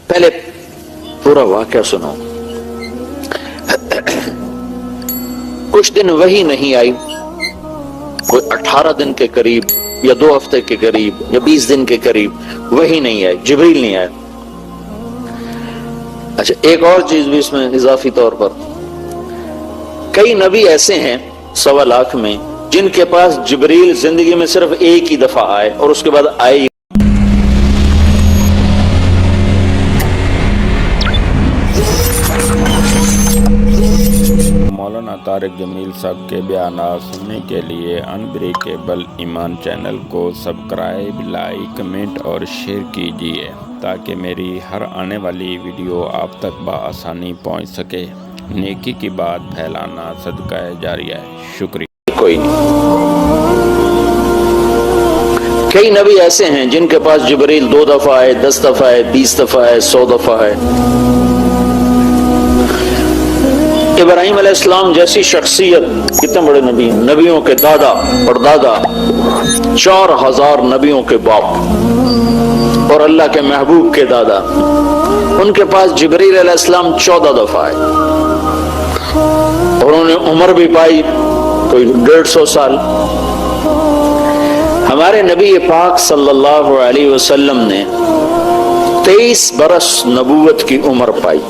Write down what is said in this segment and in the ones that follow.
پہلے پورا واقعہ سنو. کچھ دن وحی نہیں آئی، کوئی 18 دن کے قریب یا 2 ہفتے کے قریب یا 20 دن کے قریب وحی نہیں آئی، جبریل نہیں آیا. اچھا ایک اور چیز بھی اس میں اضافی طور پر، کئی نبی ایسے ہیں 1.25 لاکھ میں جن کے پاس جبریل زندگی میں صرف ایک ہی دفعہ آئے اور اس کے بعد آئے. مولانا طارق جمیل صاحب کے بیانات سننے کے لیے انبریکیبل ایمان چینل کو سبسکرائب، لائک، کمنٹ اور شیئر کیجیے تاکہ میری ہر آنے والی ویڈیو آپ تک بآسانی پہنچ سکے. نیکی کی بات پھیلانا صدقہ جاریہ ہے. شکریہ. کوئی نہیں. کئی نبی ایسے ہیں جن کے پاس جبریل 2 دفعہ آئے، 10 دفعہ آئے، 20 دفعہ آئے، 100 دفعہ آئے. ابراہیم علیہ السلام جیسی شخصیت کتنے بڑے نبی ہیں، نبیوں کے دادا اور دادا، 4000 نبیوں کے باپ اور اللہ کے محبوب کے دادا، ان کے پاس جبریل علیہ السلام 14 دفعہ آئے اور انہوں نے عمر بھی پائی کوئی 150 سال. ہمارے نبی پاک صلی اللہ علیہ وسلم نے 23 برس نبوت کی عمر پائی.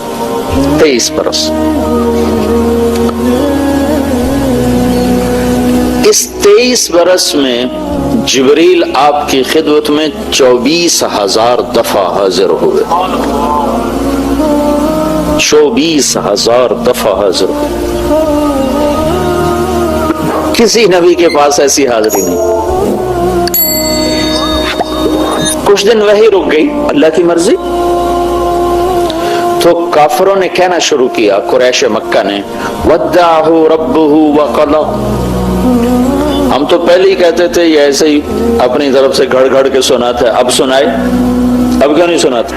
23 برس. اس 23 برس میں جبریل آپ کی خدمت میں 24,000 دفعہ حاضر ہوئے. 24,000 دفعہ حاضر ہوئے. کسی نبی کے پاس ایسی حاضری نہیں. کچھ دن وہی رک گئی، اللہ کی مرضی. تو کافروں نے کہنا شروع کیا، قریش مکہ نے، ودعہ ربہ وقضى. ہم تو پہلے ہی کہتے تھے یہ ایسے ہی اپنی طرف سے گھڑ گھڑ کے سناتا ہے، اب سنائے. اب کیوں نہیں سناتا؟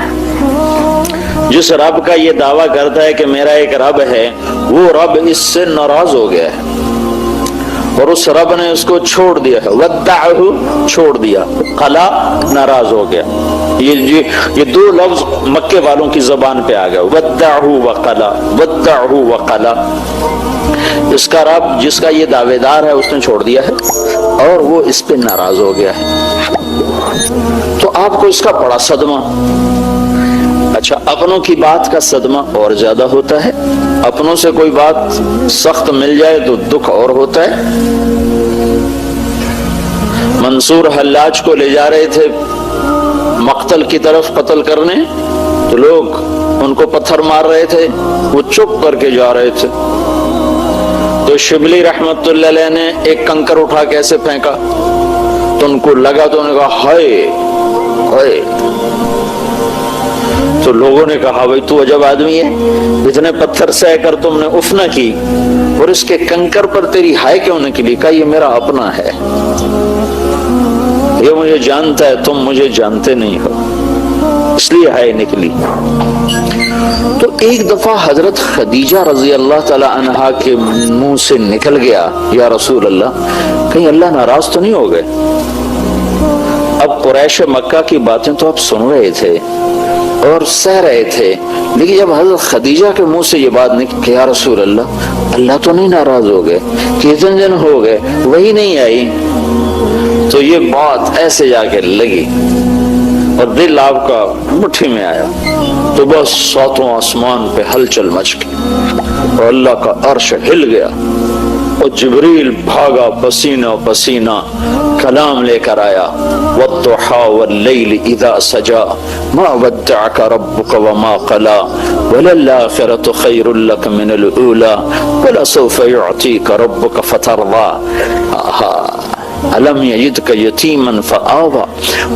جس رب کا یہ دعویٰ کرتا ہے کہ میرا ایک رب ہے، وہ رب اس سے ناراض ہو گیا ہے اور اس رب نے اس کو چھوڑ دیا ہے. ودعہ چھوڑ دیا، قلا ناراض ہو گیا. یہ 2 لفظ مکے والوں کی زبان پہ آ گیا، ودعہ وقلا، ودعہ وقلا. اس کا رب جس کا یہ دعوے دار ہے اس نے چھوڑ دیا ہے اور وہ اس پہ ناراض ہو گیا ہے. تو آپ کو اس کا بڑا صدمہ. اچھا اپنوں کی بات کا صدمہ اور زیادہ ہوتا ہے. اپنوں سے کوئی بات سخت مل جائے تو دکھ اور ہوتا ہے. منصور حلاج کو لے جا رہے تھے مقتل کی طرف قتل کرنے، تو لوگ ان کو پتھر مار رہے تھے، وہ چپ کر کے جا رہے تھے. تو شبلی رحمت اللہ علیہ نے ایک کنکر اٹھا کے ایسے پھینکا تو ان کو لگا، تو انہوں نے کہا ہائے ہائے. تو لوگوں نے کہا بھائی تو عجب آدمی ہے، اتنے پتھر سہ کر تم نے اف نہ کی اور اس کے کنکر پر تیری ہائے کیوں نکلی؟ کہا یہ میرا اپنا ہے، یہ مجھے جانتا ہے، تم مجھے جانتے نہیں ہو، اس لیے ہائے نکلی. تو ایک دفعہ حضرت خدیجہ رضی اللہ تعالی عنہا کے منہ سے نکل گیا، یا رسول اللہ کہیں اللہ ناراض تو نہیں ہو گئے؟ اب قریش مکہ کی باتیں تو آپ سن رہے تھے اور سہ رہے تھے، لیکن جب حضرت خدیجہ کے منہ سے یہ بات نکلی کہ یا رسول اللہ تو نہیں ناراض ہو گئے؟ کتنے دن ہو گئے وہی نہیں آئی. تو یہ بات ایسے جا کے لگی اور دل آپ کا مٹھی میں آیا. تو بس 7واں آسمان پہ ہلچل مچ گئی اور اللہ کا عرش ہل گیا اور جبریل بھاگا پسینہ پسینہ کلام لے کر آیا، والضحى واللیل اذا سجا ما ودعك ربك وما قلا وللآخرة خیر لك من الأولى ولسوف يعطيك ربك فترضى. ألم يجدك يتيما فآوى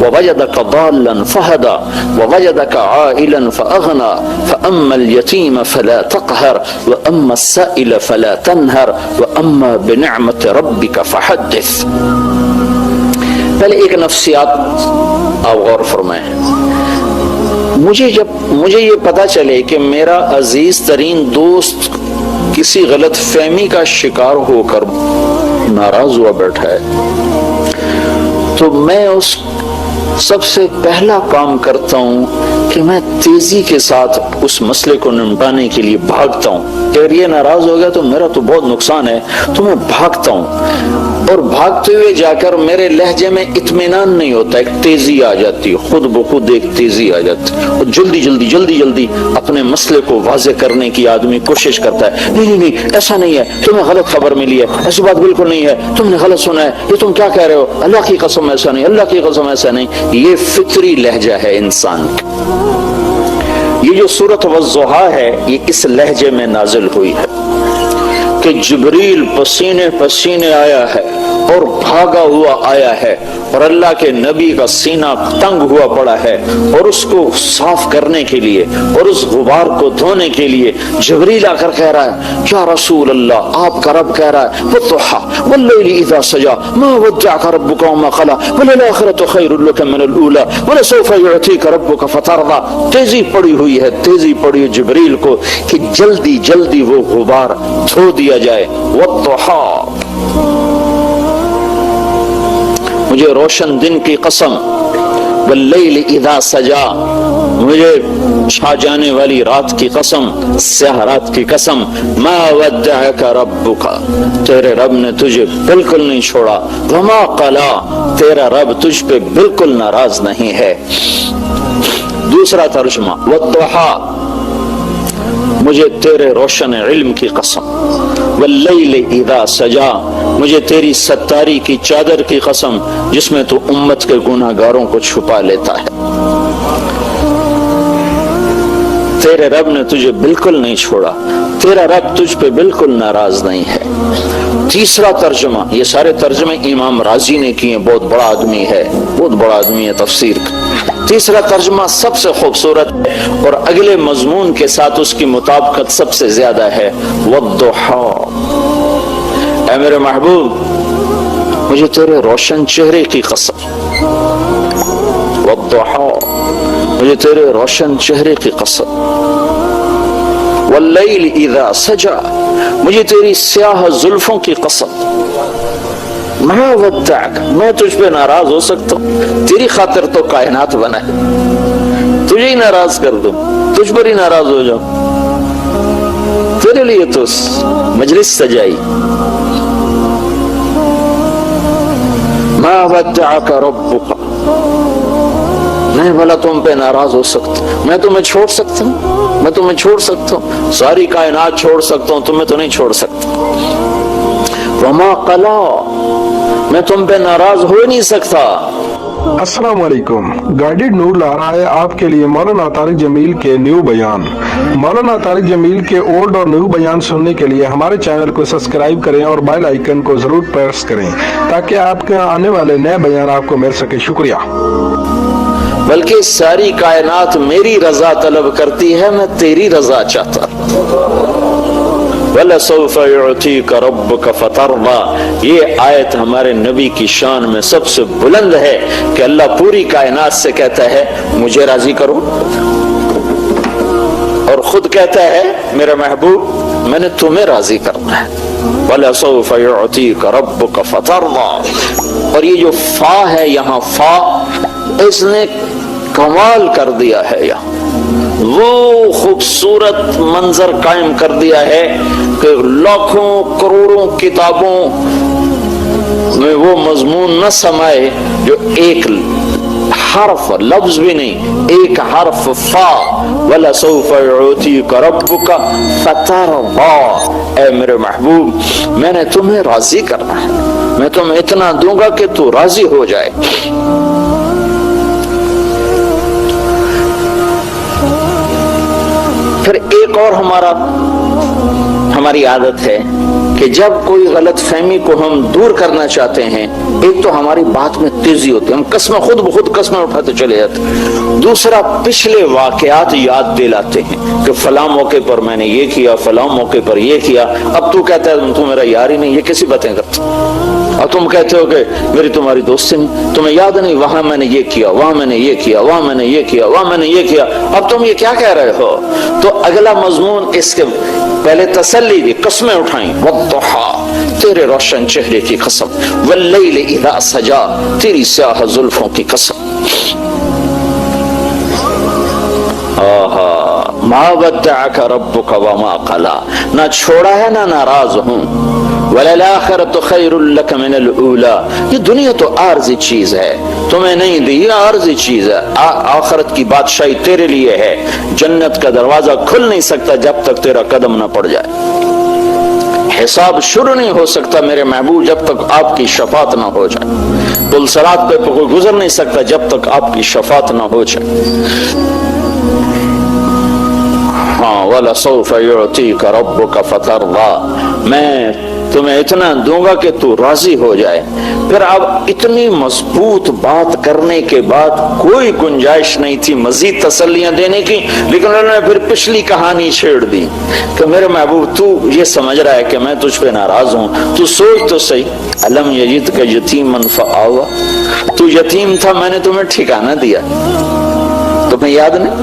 ووجدك ضالا فهدى ووجدك عائلا فأغنى فأما اليتيم فلا تقهر وأما السائل فلا تنهر وأما بنعمة ربك فحدث. پہلے ایک نفسیات آپ غور فرمائیں. مجھے یہ پتا چلے کہ میرا عزیز ترین دوست کسی غلط فہمی کا شکار ہو کر ناراض ہوا بیٹھا ہے، تو میں اس سب سے پہلا کام کرتا ہوں کہ میں تیزی کے ساتھ اس مسئلے کو نمٹانے کے لیے بھاگتا ہوں. اگر یہ ناراض ہو گیا تو میرا تو بہت نقصان ہے, تو میں بھاگتا ہوں, اور بھاگتے ہوئے جا کر میرے لہجے میں اطمینان نہیں ہوتا, ایک تیزی آ جاتی ہے, خود بخود ایک تیزی آ جاتی ہے, اور جلدی جلدی جلدی جلدی اپنے مسئلے کو واضح کرنے کی آدمی کوشش کرتا ہے. نہیں نہیں ایسا نہیں ہے, تمہیں غلط خبر ملی ہے, ایسی بات بالکل نہیں ہے, تم نے غلط سنا ہے, یہ تم کیا کہہ رہے ہو, اللہ کی قسم ایسا نہیں, اللہ کی قسم ایسا نہیں. یہ فطری لہجہ ہے انسان کا. یہ جو سورۃ والضحیٰ ہے یہ اس لہجے میں نازل ہوئی ہے کہ جبریل پسینے پسینے آیا ہے اور بھاگا ہوا آیا ہے, اور اللہ کے نبی کا سینہ تنگ ہوا پڑا ہے, اور اس کو صاف کرنے کے لیے اور اس غبار کو دھونے کے لیے جبریل آ کر کہہ رہا ہے, کیا رسول اللہ, آپ کا رب کہہ رہا ہے والضحیٰ واللیل اذا سجا ما ودعک ربک وما قلی وللآخرۃ خیر لک من الاولی ولسوف یعطیک ربک فترضی. تیزی پڑی ہوئی ہے, تیزی پڑی جبریل کو کہ جلدی جلدی وہ غبار دھو دیا جائے. والضحیٰ, مجھے روشن دن کی قسم, واللیل اذا سجا, مجھے چھا جانے والی رات کی قسم, سیاہ رات کی قسم, ما ودعک ربک, تیرے رب نے تجھے بالکل نہیں چھوڑا, وما قلی, تیرا رب تجھ پہ بالکل ناراض نہیں ہے. دوسرا ترجمہ, والضحیٰ, مجھے تیرے روشن علم کی قسم, واللیل اذا سجا, مجھے تیری ستاری کی چادر کی قسم جس میں تو امت کے گناہگاروں کو چھپا لیتا ہے. تیرے رب نے تجھے بالکل نہیں چھوڑا, تیرا رب تجھ پہ بالکل ناراض نہیں ہے. تیسرا ترجمہ, یہ سارے ترجمے امام رازی نے کیے, بہت بڑا آدمی ہے, بہت بڑا آدمی ہے تفسیر کا. تیسرا ترجمہ سب سے خوبصورت اور اگلے مضمون کے ساتھ اس کی مطابقت سب سے زیادہ ہے, والضحیٰ, اے میرے محبوب مجھے تیرے روشن چہرے کی قسم, والضحیٰ, مجھے تیرے روشن چہرے کی قسم, واللیل اذا سجا, مجھے تیری سیاہ زلفوں کی قسم, ما ودعک, میں تجھ پہ ناراض ہو سکتا ہوں, تیری خاطر تو کائنات بنا ہے, تجھے ہی ناراض کر دوں, تجھ پر ہی ناراض ہو جاؤں, تیرے لیے تو مجلس سجائی. ما ودعک ربک, میں بھلا تم پہ ناراض ہو سکتا ہوں, میں تمہیں چھوڑ سکتا ہوں, میں تمہیں چھوڑ سکتا ہوں, ساری کائنات چھوڑ سکتا ہوں, تمہیں تو نہیں چھوڑ سکتا. وما قلی, میں تم پہ ناراض ہو نہیں سکتا. السلام علیکم. گائیڈڈ نور لا رہا ہے آپ کے لیے مولانا طارق جمیل کے نیو بیان. مولانا طارق جمیل کے اولڈ اور نیو بیان سننے کے لیے ہمارے چینل کو سبسکرائب کریں اور بیل آئیکن کو ضرور پریس کریں تاکہ آپ کے آنے والے نئے بیان آپ کو مل سکے. شکریہ. بلکہ ساری کائنات میری رضا طلب کرتی ہے, میں تیری رضا چاہتا. وَلَسَوْفَ يُعْطِيكَ رَبُّكَ فَتَرْضَى, یہ آیت ہمارے نبی کی شان میں سب سے بلند ہے کہ اللہ پوری کائنات سے کہتا ہے مجھے راضی کرو, اور خود کہتا ہے میرا محبوب میں نے تمہیں راضی کرنا ہے. وَلَسَوْفَ يُعْطِيكَ رَبُّكَ فَتَرْضَى, اور یہ جو فا ہے یہاں, فا اس نے کمال کر دیا ہے, یہاں وہ خوبصورت منظر قائم کر دیا ہے کہ لاکھوں کروڑوں کتابوں میں وہ مضمون نہ سمائے جو ایک حرف, لفظ بھی نہیں, ایک حرف فا, وَلَسَوْفَ يُعْطِيكَ رَبُّكَ فَتَرْضَى, اے میرے محبوب میں نے تمہیں راضی کرنا ہے, میں تمہیں اتنا دوں گا کہ تو راضی ہو جائے. پھر ایک اور ہماری عادت ہے کہ جب کوئی غلط فہمی کو ہم دور کرنا چاہتے ہیں, ایک تو ہماری بات میں تیزی ہوتی ہے, ہم قسمیں خود بخود قسمیں اٹھاتے چلے جاتے, دوسرا پچھلے واقعات یاد دلاتے ہیں کہ فلاں موقع پر میں نے یہ کیا, فلاں موقع پر یہ کیا, اب تو کہتا ہے تو میرا یار ہی نہیں, یہ کیسی باتیں کرتا, اب تم کہتے ہو کہ میری تمہاری دوستی نہیں, تمہیں یاد نہیں وہاں میں نے یہ کیا, وہاں میں نے یہ کیا, وہاں میں نے یہ کیا, وہاں میں نے یہ کیا, اب تم یہ کیا کہہ رہے ہو. تو اگلا مضمون اس کے پہلے تسلی دی, قسمیں اٹھائیں, والضحیٰ, تیرے روشن چہرے کی قسم, واللیل اذا سجا, تیری سیاہ زلفوں کی قسم. ما ودعک ربک وما قلا، نہ چھوڑا ہے نہ ناراض ہوں، وللآخرۃ خیر لک من الاولی، یہ دنیا تو عارضی چیز ہے، تمہیں نہیں دی، یہ عارضی چیز ہے، آخرت کی بادشاہی تیرے لیے ہے، جنت کا دروازہ کھل نہیں سکتا جب تک تیرا قدم نہ پڑ جائے، حساب شروع نہیں ہو سکتا میرے محبوب جب تک آپ کی شفاعت نہ ہو جائے، پل صراط پہ کوئی گزر نہیں سکتا جب تک آپ کی شفاعت نہ ہو جائے۔ ہاں وَلَسَوْفَ يُعْطِيكَ رَبُّكَ فَتَرْضَىٰ، میں تمہیں اتنا دوں گا کہ تو راضی ہو جائے۔ پھر اب اتنی مضبوط بات کرنے کے بعد کوئی گنجائش نہیں تھی مزید تسلیاں دینے کی، لیکن انہوں نے پھر پچھلی کہانی چھیڑ دی کہ میرے محبوب تو یہ سمجھ رہا ہے کہ میں تجھ پہ ناراض ہوں، تو سوچ تو صحیح، الم یجدک یتیما فآویٰ، تو یتیم تھا میں نے تمہیں ٹھکانہ دیا، تمہیں یاد نہیں؟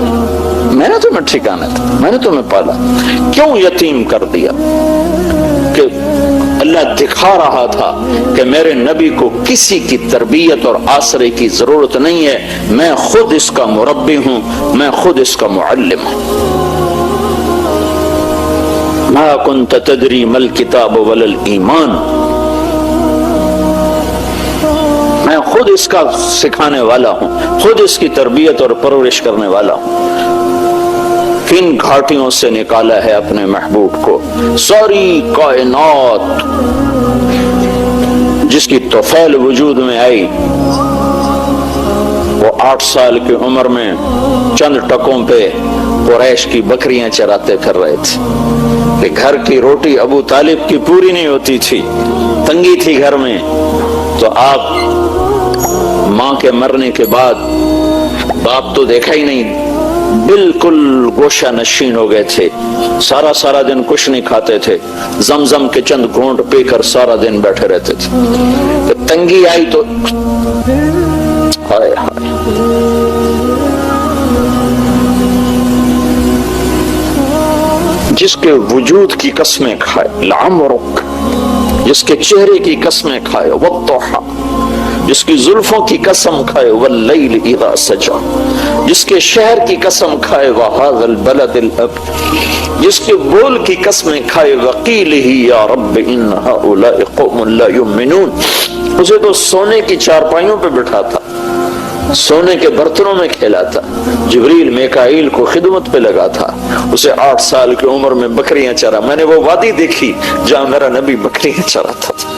میں نے تمہیں ٹھکانہ دیا، میں نے تمہیں پالا، کیوں یتیم کر دیا؟ کہ اللہ دکھا رہا تھا کہ میرے نبی کو کسی کی تربیت اور آسرے کی ضرورت نہیں ہے، میں خود اس کا مربی ہوں، میں خود اس کا معلم ہوں۔ ما کنت تدری ما الکتاب ولا الایمان، میں خود اس کا سکھانے والا ہوں، خود اس کی تربیت اور پرورش کرنے والا ہوں۔ کن گھاٹیوں سے نکالا ہے اپنے محبوب کو، ساری کائنات جس کی طفیل وجود میں آئی، وہ 8 سال کی عمر میں چند ٹکوں پہ قریش کی بکریاں چراتے پھر رہے تھے، کہ گھر کی روٹی ابو طالب کی پوری نہیں ہوتی تھی، تنگی تھی گھر میں، تو آپ ماں کے مرنے کے بعد باپ تو دیکھا ہی نہیں، بالکل گوشہ نشین ہو گئے تھے، سارا دن کچھ نہیں کھاتے تھے، زمزم کے چند گھونٹ پی کر سارا دن بیٹھے رہتے تھے، کہ تنگی آئی تو ہائے ہائے، جس کے وجود کی قسمیں کھائے لعمرک، جس کے چہرے کی قسمیں کھائے والضحی، جس کی زلفوں کی قسم کھائے واللیل اذا سجا، جس کے شہر کی قسم کھائے وہذا البلد الامین، جس کے بول کی قسمیں کھائے وقیلہ یا رب ان ہؤلاء قوم لا یؤمنون، اسے تو سونے کی چارپائیوں پہ بٹھا تھا، سونے کے برتنوں میں کھیلا تھا، جبریل میکائیل کو خدمت پہ لگا تھا، اسے 8 سال کی عمر میں بکریاں چرا، میں نے وہ وادی دیکھی جہاں میرا نبی بکریاں چراتا تھا،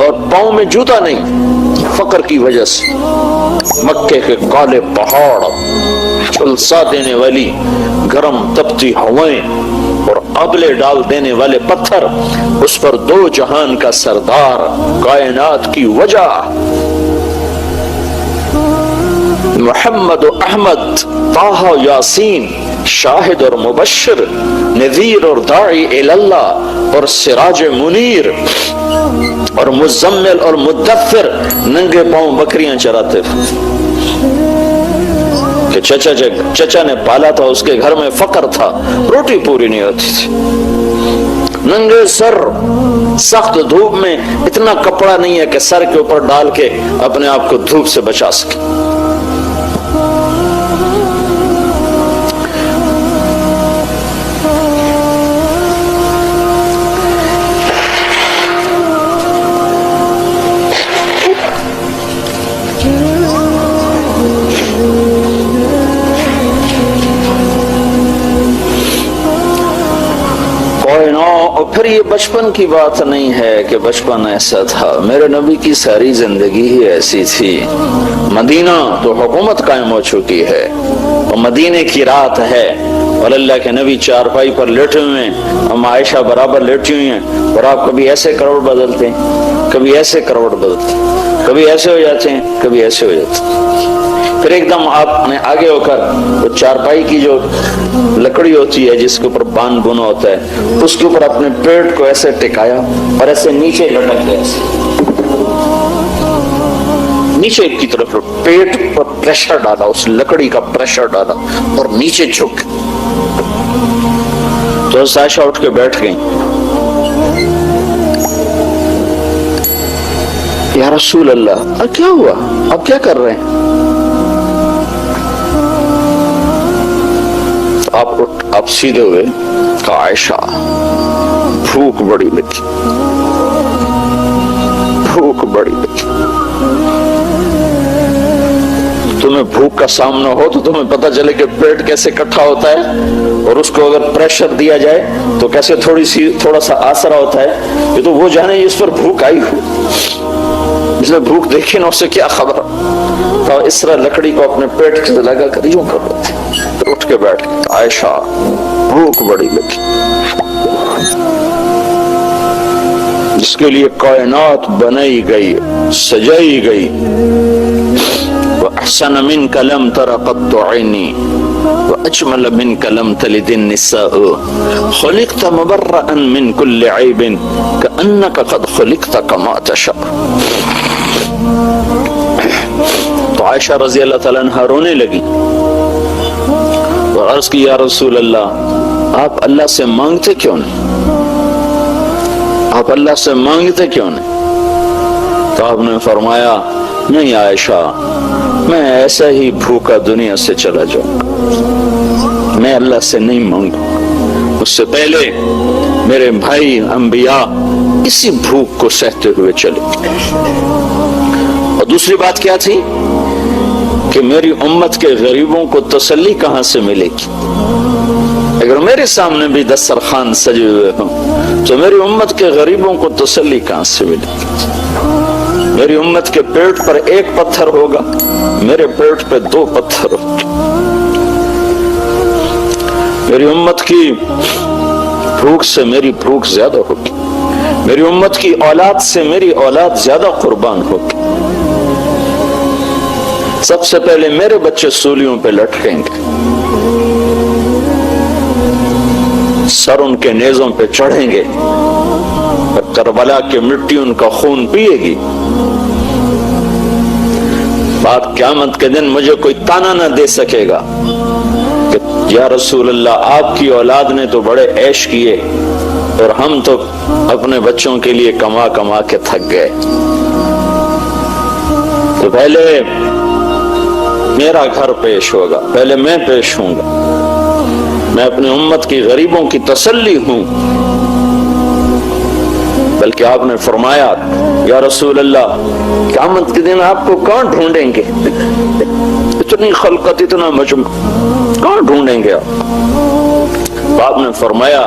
اور پاؤں میں جوتا نہیں، فقر کی وجہ سے، مکے کے کالے پہاڑ، جھلسا دینے والی گرم تپتی ہوائیں اور ابلے ڈال دینے والے پتھر، اس پر 2 جہان کا سردار، کائنات کی وجہ، محمد و احمد، طٰہٰ و یاسین، شاہد اور مبشر، نذیر اور داعی اللہ اور سراج منیر اور مزمل اور مدثر، ننگے پاؤں بکریاں چراتے تھے، کہ چچا نے پالا تھا، اس کے گھر میں فقر تھا، روٹی پوری نہیں ہوتی تھی، ننگے سر، سخت دھوپ میں، اتنا کپڑا نہیں ہے کہ سر کے اوپر ڈال کے اپنے آپ کو دھوپ سے بچا سکے۔ اور پھر یہ بچپن کی بات نہیں ہے کہ بچپن ایسا تھا، میرے نبی کی ساری زندگی ہی ایسی تھی، مدینہ تو حکومت قائم ہو چکی ہے، اور مدینے کی رات ہے، اور اللہ کے نبی چارپائی پر لیٹے ہوئے ہیں، ہم عائشہ برابر لیٹی ہوئی ہیں، اور آپ کبھی ایسے کروڑ بدلتے ہیں، کبھی ایسے کروڑ بدلتے ہیں، کبھی ایسے ہو جاتے ہیں، کبھی ایسے ہو جاتے ہیں، پھر ایک دم آپ نے آگے ہو کر وہ چارپائی کی جو لکڑی ہوتی ہے جس کے اوپر بان بنا ہوتا ہے، اس کے اوپر اپنے پیٹ کو ایسے ٹکایا اور ایسے نیچے لٹک گئے، نیچے کی طرف پیٹ پر پریشر ڈالا، اس لکڑی کا پریشر ڈالا اور نیچے جھک، تو عائشہ اٹھ کے بیٹھ گئی، یا رسول اللہ اب کیا ہوا، اب کیا کر رہے ہیں؟ آپ سیدھے ہوئے، کہا عائشہ بھوک بڑی لگی، بھوک بڑی لگی۔ تمہیں بھوک کا سامنا ہو تو تمہیں پتہ چلے کہ پیٹ کیسے اکٹھا ہوتا ہے، اور اس کو اگر پریشر دیا جائے تو کیسے تھوڑا سا آسرا ہوتا ہے، یہ تو وہ جانے اس پر بھوک آئی ہو، جس نے بھوک دیکھی نا اسے کیا خبر۔ تو اس طرح لکڑی کو اپنے پیٹ سے لگا کر یوں کر رہے تھے، پھر اٹھ کے بیٹھ گئے، عائشہ بھوک بڑی لگی، جس کے لیے کائنات بنائی گئی، سجائی گئی۔ وَأَحْسَنَ مِنْكَ لَمْ تَرَ قَطُّ عَيْنِي وَأَجْمَلَ مِنْكَ لَمْ تَلِدِ النِّسَاءُ خُلِقْتَ مُبَرَّأً مِنْ كُلِّ عَيْبٍ كَأَنَّكَ قَدْ خُلِقْتَ كَمَا تَشَاءُ۔ تو عائشہ رضی اللہ تعالیٰ عنہ رونے لگی اور عرض کی، یا رسول اللہ، آپ اللہ سے مانگتے کیوں نہیں؟ آپ اللہ سے مانگتے کیوں نہیں؟ تو آپ نے فرمایا، نہیں عائشہ، میں ایسا ہی بھوکا دنیا سے چلا جاؤں گا، میں اللہ سے نہیں مانگوں۔ اس سے پہلے میرے بھائی انبیاء اسی بھوک کو سہتے ہوئے چلے۔ اور دوسری بات کیا تھی کہ میری امت کے غریبوں کو تسلی کہاں سے ملے گی؟ اگر میرے سامنے بھی دسترخوان سجے ہوئے ہوں تو میری امت کے غریبوں کو تسلی کہاں سے ملے گی؟ میری امت کے پیٹ پر ایک پتھر ہوگا، میرے پیٹ پہ 2 پتھر ہوگا۔ میری امت کی بھوک سے میری بھوک زیادہ ہوگی، میری امت کی اولاد سے میری اولاد زیادہ قربان ہوگی۔ سب سے پہلے میرے بچے سولیوں پہ لٹکیں گے، سر ان کے نیزوں پہ چڑھیں گے، اور کربلا کی مٹی ان کا خون پیے گی۔ بعد قیامت کے دن مجھے کوئی تانا نہ دے سکے گا کہ یا رسول اللہ، آپ کی اولاد نے تو بڑے عیش کیے اور ہم تو اپنے بچوں کے لیے کما کما کے تھک گئے۔ تو پہلے میرا گھر پیش ہوگا، پہلے میں پیش ہوں گا، میں اپنی امت کی غریبوں کی تسلی ہوں۔ بلکہ آپ نے فرمایا، یا رسول اللہ، قیامت کے دن آپ کو کہاں ڈھونڈیں گے؟ اتنی خلقت، اتنا مجمع، کہاں ڈھونڈیں گے آپ؟ آپ نے فرمایا،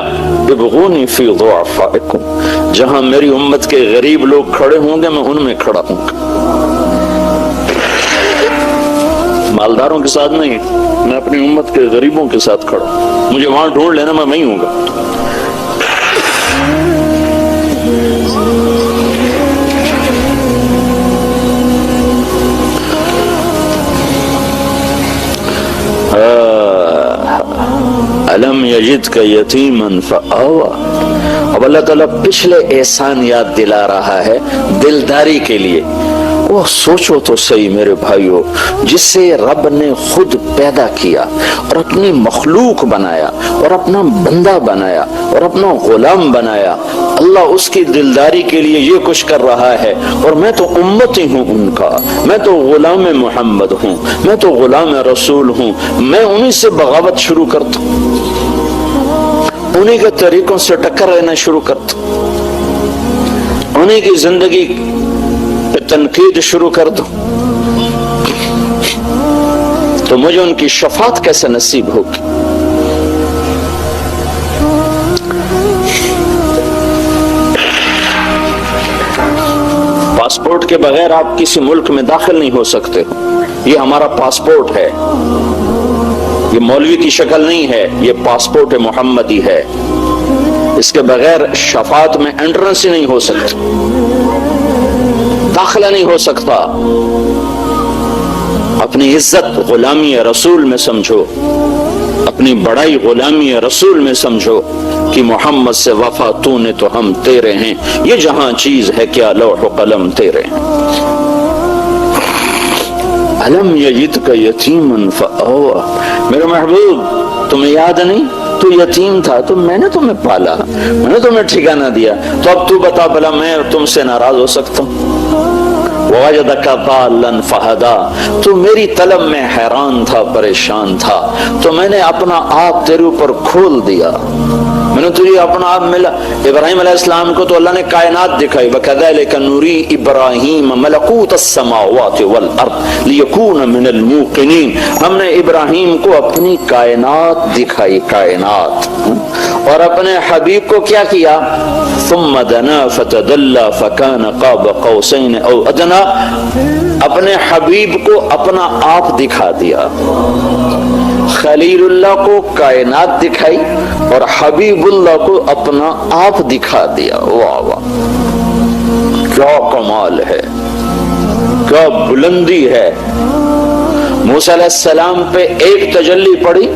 ابغونی فی ضعفائکم، جہاں میری امت کے غریب لوگ کھڑے ہوں گے میں ان میں کھڑا ہوں گا، مالداروں کے ساتھ نہیں، میں اپنی امت کے غریبوں کے ساتھ کھڑا ہوں، مجھے وہاں ڈھونڈ لینا، میں وہیں ہوں گا۔ الم یجدک یتیما فآوی۔ اب اللہ تعالیٰ پچھلے احسان یاد دلا رہا ہے دلداری کے لیے۔ وہ سوچو تو صحیح میرے بھائیو، جس سے رب نے خود پیدا کیا اور اپنی مخلوق بنایا اور اپنا بندہ بنایا اور اپنا غلام بنایا، اللہ اس کی دلداری کے لیے یہ کچھ کر رہا ہے، اور میں تو امتی ہوں ان کا، میں تو غلام محمد ہوں، میں تو غلام رسول ہوں، میں انہی سے بغاوت شروع کرتا ہوں، انہی کے طریقوں سے ٹکر لینا شروع کرتا ہوں، انہی کی زندگی پہ تنقید شروع کر دوں، تو مجھے ان کی شفاعت کیسے نصیب ہوگی؟ پاسپورٹ کے بغیر آپ کسی ملک میں داخل نہیں ہو سکتے، یہ ہمارا پاسپورٹ ہے، یہ مولوی کی شکل نہیں ہے، یہ پاسپورٹ محمدی ہے، اس کے بغیر شفاعت میں انٹرنس ہی نہیں ہو سکتی، داخلہ نہیں ہو سکتا۔ اپنی عزت غلامی رسول میں سمجھو، اپنی بڑائی غلامی رسول میں سمجھو کہ محمد سے وفا تو نے تو ہم تیرے ہیں، یہ جہاں چیز ہے کیا لوح و قلم تیرے ہیں۔ الم یجدک یتیما فآوی، میرے محبوب تمہیں یاد نہیں تو یتیم تھا، تو میں نے تمہیں پالا، میں نے تمہیں ٹھکانہ دیا، تو اب تو بتا بھلا میں تم سے ناراض ہو سکتا ہوں؟ وَوَجَدَكَ ضَالًّا فَهَدَىٰ، تو میری طلب میں حیران تھا، پریشان تھا، تو میں نے اپنا آپ تیرے اوپر کھول دیا، میں نے تجھے اپنا آپ ملا۔ ابراہیم علیہ السلام کو تو اللہ نے کائنات دکھائی، وَكَذَلِكَ نُرِي إِبْرَاهِيمَ مَلَكُوتَ السَّمَاوَاتِ وَالْأَرْضِ لِيَكُونَ مِنَ الْمُوقِنِينَ، ہم نے ابراہیم کو اپنی کائنات دکھائی، کائنات، اور اپنے حبیب کو کیا کیا؟ ثُمَّ دَنَا فَتَدَلَّى فَكَانَ قَابَ قَوْسَيْنِ أَوْ أَدْنَىٰ، اپنے حبیب کو اپنا آپ دکھا دیا، خلیل اللہ کو کائنات دکھائی اور حبیب اللہ کو اپنا آپ دکھا دیا۔ واہ واہ، کیا کمال ہے، کیا بلندی ہے۔ موسیٰ علیہ السلام پہ ایک تجلی پڑی،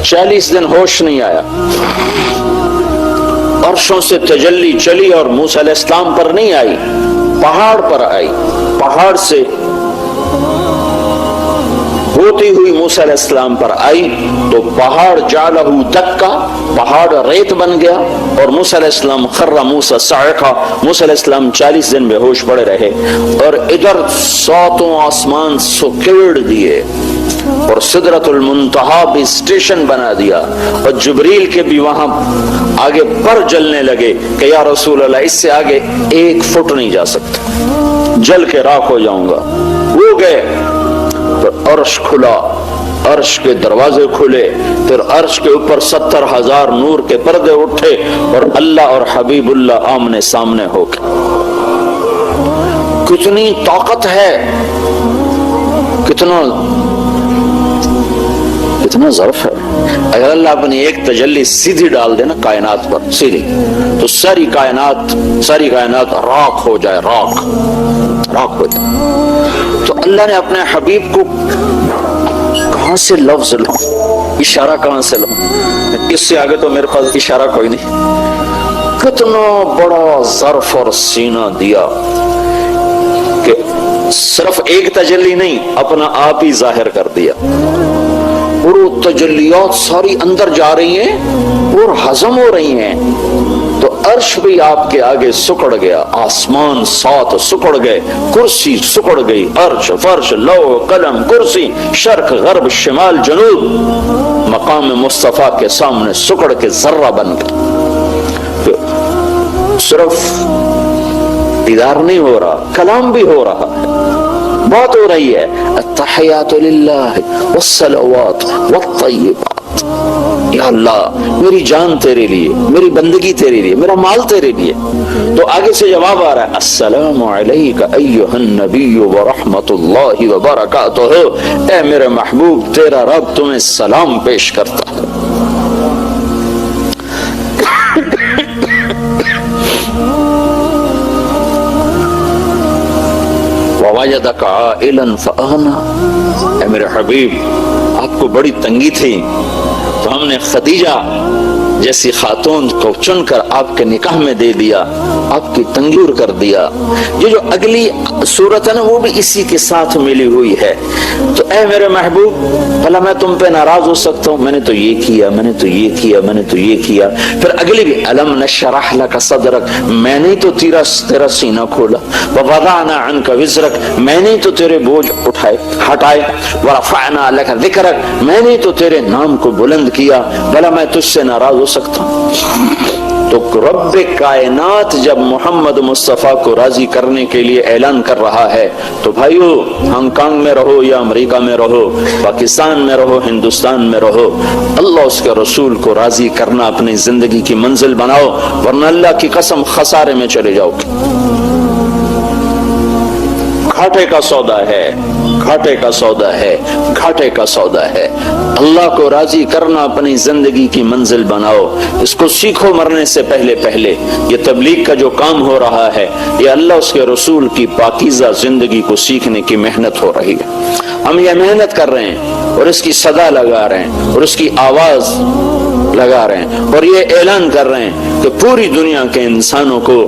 40 دن ہوش نہیں آیا، عرشوں سے تجلی چلی اور موسیٰ علیہ السلام پر نہیں آئی، پہاڑ پر آئی، پہاڑ سے ہوتی ہوئی موسیٰ علیہ السلام پر آئی تو پہاڑ جعلہ دکا، پہاڑ ریت بن گیا، اور موسیٰ علیہ السلام خر موسیٰ صاعقہ، موسیٰ علیہ السلام 40 دن بے ہوش پڑے رہے، اور ادھر 7 آسمان سکیڑ دیے اور سدرۃ المنتہا بھی اسٹیشن بنا دیا، اور جبریل کے بھی وہاں آگے پر جلنے لگے کہ یا رسول اللہ اس سے آگے 1 فٹ نہیں جا سکتا، جل کے راکھ ہو جاؤں گا۔ وہ گئے، عرش کھلا، عرش کے دروازے کھلے، پھر عرش کے اوپر 70,000 نور کے پردے اٹھے اور اللہ اور حبیب اللہ آمنے سامنے ہو گئے۔ کتنی طاقت ہے، کتنا ظرف ہے۔ اگر اللہ اپنی ایک تجلی سیدھی ڈال دے نا کائنات پر، سیدھی، تو ساری کائنات راکھ ہو جائے، راکھ ہو جائے۔ تو اللہ نے اپنے حبیب کو کہاں سے لفظ لو، اشارہ کہاں سے لو، اس سے آگے تو میرے پاس اشارہ کوئی نہیں۔ کتنا بڑا ظرف اور سینہ دیا کہ صرف ایک تجلی نہیں، اپنا آپ ہی ظاہر کر دیا، اور وہ تجلیات ساری اندر جا رہی ہیں اور ہضم ہو رہی ہیں، تو عرش بھی آپ کے آگے سکڑ گیا، آسمان 7 سکڑ گئے، کرسی سکڑ گئی، عرش، فرش، لوح، قلم، کرسی، شرق، غرب، شمال، جنوب مقام مصطفیٰ کے سامنے سکڑ کے ذرہ بن گئے۔ صرف دیدار نہیں ہو رہا، کلام بھی ہو رہا ہے، بات ہو رہی ہے، التحیات للہ والصلوات والطیبات، یا اللہ میری جان تیرے لیے، میری بندگی تیرے لیے، میرا مال تیرے لیے۔ تو آگے سے جواب آ رہا ہے، السلام علیک ایھا النبی ورحمۃ اللہ وبرکاتہ، اے میرے محبوب تیرا رب تمہیں سلام پیش کرتا ہے۔ وَوَجَدَكَ عَائِلًا فَأَغْنَىٰ، اے میرے حبیب آپ کو بڑی تنگی تھی تو ہم نے خدیجہ جیسی خاتون کو چن کر آپ کے نکاح میں دے دیا، آپ کی تنگی دور کر دیا۔ یہ جو اگلی صورت ہے نا وہ بھی اسی کے ساتھ ملی ہوئی ہے۔ تو اے میرے محبوب بھلا میں تم پہ ناراض ہو سکتا ہوں؟ میں نے تو یہ کیا، میں نے تو یہ کیا، میں نے تو یہ کیا۔ پھر اگلی بھی الم نشرح لک صدرک، میں نے تو تیرا سینہ کھولا، ووضعنا عنک وزرک، میں نے تو تیرے بوجھ ہٹائے، ورفعنا لک ذکرک، میں نے تو تیرے نام کو بلند کیا، بھلا میں تجھ سے ناراض ہو سکتا ہوں؟ تو رب کائنات جب محمد مصطفیٰ کو راضی کرنے کے لیے اعلان کر رہا ہے تو بھائیو ہانگ کانگ میں رہو یا امریکہ میں رہو، پاکستان میں رہو، ہندوستان میں رہو، اللہ اس کے رسول کو راضی کرنا اپنی زندگی کی منزل بناؤ، ورنہ اللہ کی قسم خسارے میں چلے جاؤ گے۔ گھاٹے کا سودا ہے، گھاٹے کا سودا ہے، گھاٹے کا سودا ہے۔ اللہ کو راضی کرنا اپنی زندگی کی منزل بناؤ، اس کو سیکھو مرنے سے پہلے پہلے۔ یہ تبلیغ کا جو کام ہو رہا ہے یہ اللہ اس کے رسول کی پاکیزہ زندگی کو سیکھنے کی محنت ہو رہی ہے۔ ہم یہ محنت کر رہے ہیں اور اس کی صدا لگا رہے ہیں اور اس کی آواز لگا رہے ہیں اور یہ اعلان کر رہے ہیں کہ پوری دنیا کے انسانوں کو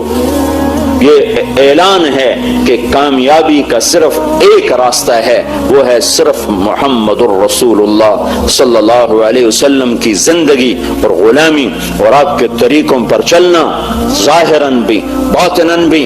یہ اعلان ہے کہ کامیابی کا صرف ایک راستہ ہے، وہ ہے صرف محمد الرسول اللہ صلی اللہ علیہ وسلم کی زندگی اور غلامی اور آپ کے طریقوں پر چلنا، ظاہراً بھی باطناً بھی،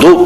2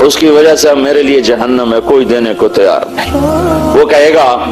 اس کی وجہ سے اب میرے لیے جہنم ہے، کوئی دینے کو تیار نہیں۔ وہ کہے گا